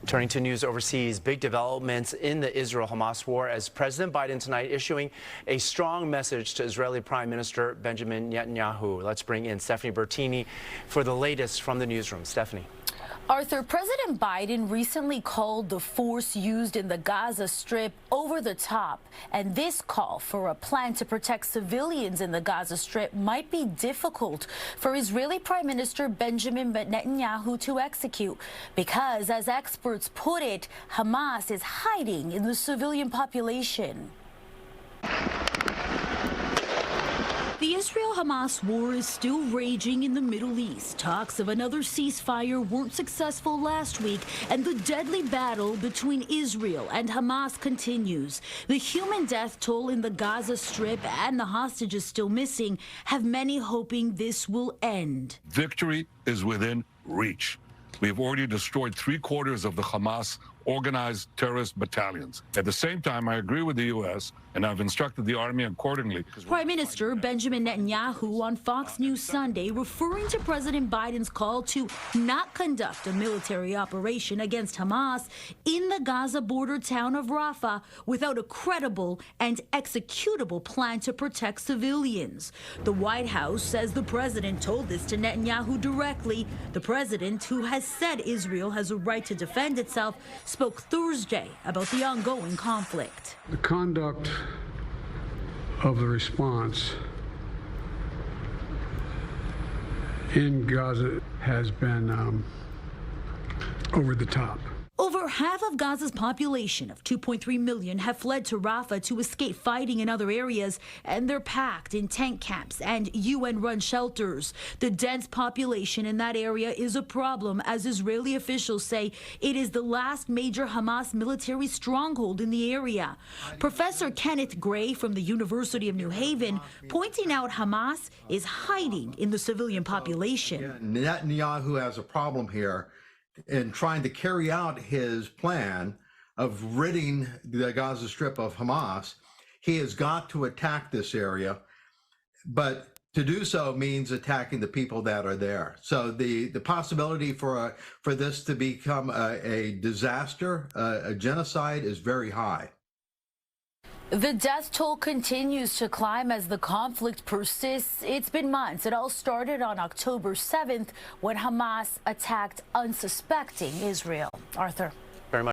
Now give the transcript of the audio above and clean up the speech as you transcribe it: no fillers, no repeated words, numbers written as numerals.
Turning to news overseas, big developments in the Israel-Hamas war as President Biden tonight issuing a strong message to Israeli Prime Minister Benjamin Netanyahu. Let's bring in Stephanie Bertini for the latest from the newsroom. Stephanie. Arthur, President Biden recently called the force used in the Gaza Strip over the top, and this call for a plan to protect civilians in the Gaza Strip might be difficult for Israeli Prime Minister Benjamin Netanyahu to execute because, as experts put it, Hamas is hiding in the civilian population. The Israel-Hamas war is still raging in the Middle East. Talks of another ceasefire weren't successful last week, and the deadly battle between Israel and Hamas continues. The human death toll in the Gaza Strip and the hostages still missing have many hoping this will end. Victory is within reach. We have already destroyed 3/4 of the Hamas organized terrorist battalions. At the same time, I agree with the U.S., and I've instructed the Army accordingly. Prime Minister Benjamin Netanyahu on Fox News Sunday referring to President Biden's call to not conduct a military operation against Hamas in the Gaza border town of Rafah without a credible and executable plan to protect civilians. The White House says the president told this to Netanyahu directly. The president, who has said Israel has a right to defend itself, spoke Thursday about the ongoing conflict. The conduct of the response in Gaza has been over the top. Over half of Gaza's population of 2.3 million have fled to Rafah to escape fighting in other areas, and they're packed in tent camps and UN-run shelters. The dense population in that area is a problem, as Israeli officials say it is the last major Hamas military stronghold in the area. Professor Kenneth Gray from the University of New Haven pointing out Hamas is hiding in the civilian population. Netanyahu has a problem here in trying to carry out his plan of ridding the Gaza Strip of Hamas. He has got to attack this area, but to do so means attacking the people that are there. So the possibility for this to become a disaster, a genocide, is very high. The death toll continues to climb as the conflict persists. It's been months. It all started on October 7th when Hamas attacked unsuspecting Israel. Arthur.